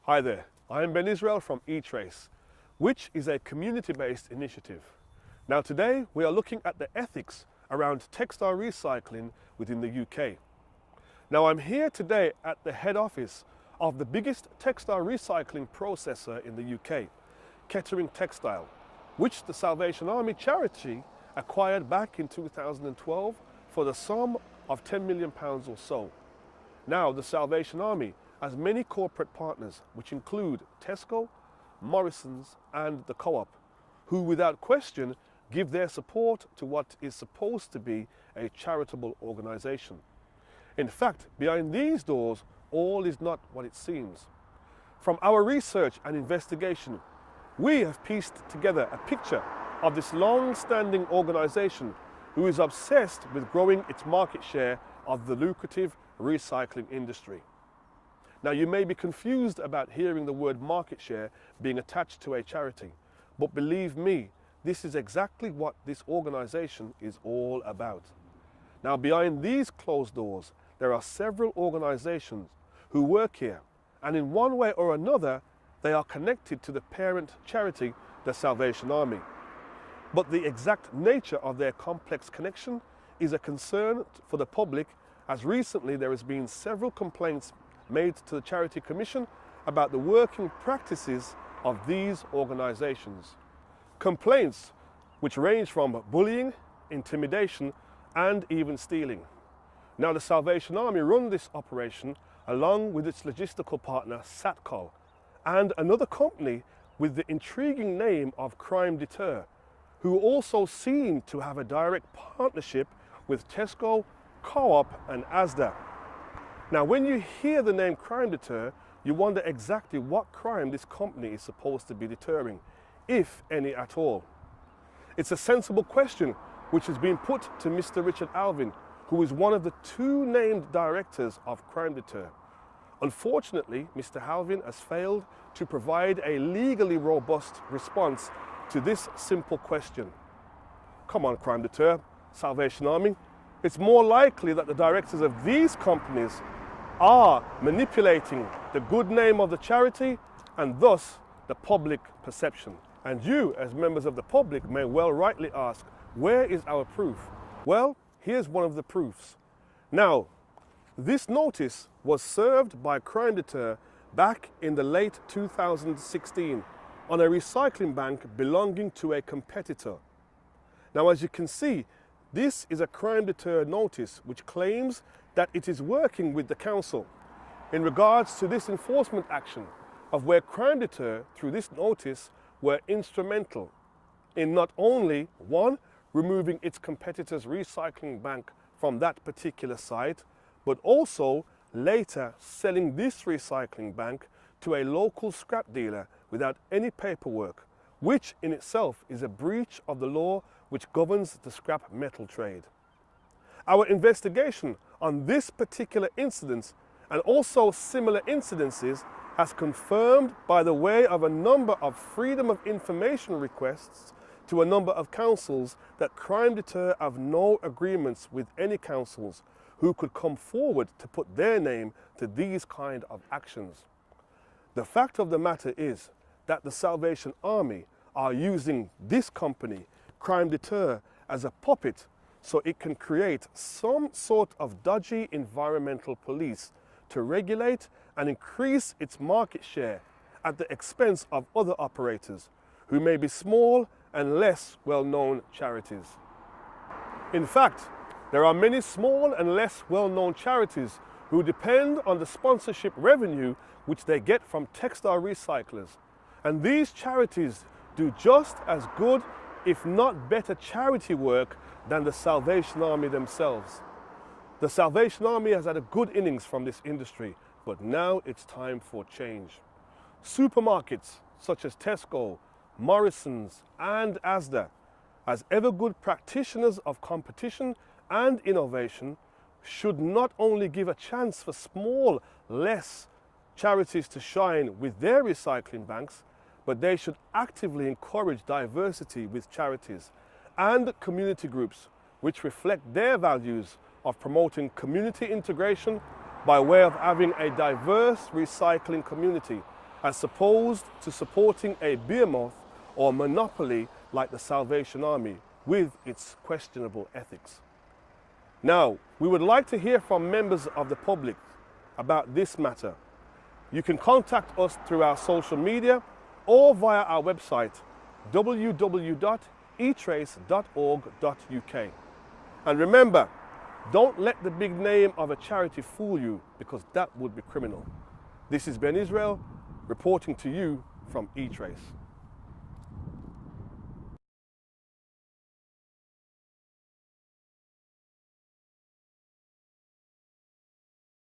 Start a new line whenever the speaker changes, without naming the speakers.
Hi there, I'm Ben Israel from etrace, which is a community-based initiative. Now today we are looking at the ethics around textile recycling within the UK. Now I'm here today at the head office of the biggest textile recycling processor in the UK, Kettering Textile, which the Salvation Army charity acquired back in 2012 for the sum of £10 million or so. Now the Salvation Army has many corporate partners, which include Tesco, Morrison's and the Co-op, who without question give their support to what is supposed to be a charitable organisation. In fact, behind these doors, all is not what it seems. From our research and investigation, we have pieced together a picture of this long-standing organisation who is obsessed with growing its market share of the lucrative recycling industry. Now you may be confused about hearing the word market share being attached to a charity, but believe me, this is exactly what this organisation is all about. Now behind these closed doors, there are several organisations who work here, and in one way or another, they are connected to the parent charity, the Salvation Army. But the exact nature of their complex connection is a concern for the public, as recently there has been several complaints made to the Charity Commission about the working practices of these organisations. Complaints which range from bullying, intimidation and even stealing. Now the Salvation Army run this operation along with its logistical partner Satcol and another company with the intriguing name of Crime Deter, who also seem to have a direct partnership with Tesco, Co-op and Asda. Now when you hear the name Crime Deter, you wonder exactly what crime this company is supposed to be deterring, if any at all. It's a sensible question which has been put to Mr. Richard Alvin, who is one of the two named directors of Crime Deter. Unfortunately, Mr. Alvin has failed to provide a legally robust response to this simple question. Come on, Crime Deter, Salvation Army. It's more likely that the directors of these companies are manipulating the good name of the charity and thus the public perception. And you, as members of the public, may well rightly ask, where is our proof? Well, here's one of the proofs. Now, this notice was served by Crime Deter back in the late 2016 on a recycling bank belonging to a competitor. Now, as you can see, this is a Crime Deter notice which claims that it is working with the council in regards to this enforcement action of where Crime Deter, through this notice, were instrumental in not only, one, removing its competitor's recycling bank from that particular site, but also later selling this recycling bank to a local scrap dealer without any paperwork, which in itself is a breach of the law which governs the scrap metal trade. Our investigation on this particular incident and also similar incidences has confirmed by the way of a number of freedom of information requests to a number of councils that Crime Deter have no agreements with any councils who could come forward to put their name to these kind of actions. The fact of the matter is that the Salvation Army are using this company, Crime Deter, as a puppet so it can create some sort of dodgy environmental police to regulate and increase its market share at the expense of other operators who may be small and less well-known charities. In fact, there are many small and less well-known charities who depend on the sponsorship revenue which they get from textile recyclers. And these charities do just as good, if not better, charity work than the Salvation Army themselves. The Salvation Army has had a good innings from this industry, but now it's time for change. Supermarkets such as Tesco, Morrison's and Asda, as ever good practitioners of competition and innovation, should not only give a chance for small, less charities to shine with their recycling banks, but they should actively encourage diversity with charities and community groups which reflect their values of promoting community integration by way of having a diverse recycling community as opposed to supporting a behemoth or monopoly like the Salvation Army with its questionable ethics. Now, we would like to hear from members of the public about this matter. You can contact us through our social media or via our website www.etrace.org.uk. And remember, don't let the big name of a charity fool you, because that would be criminal. This is Ben Israel reporting to you from etrace.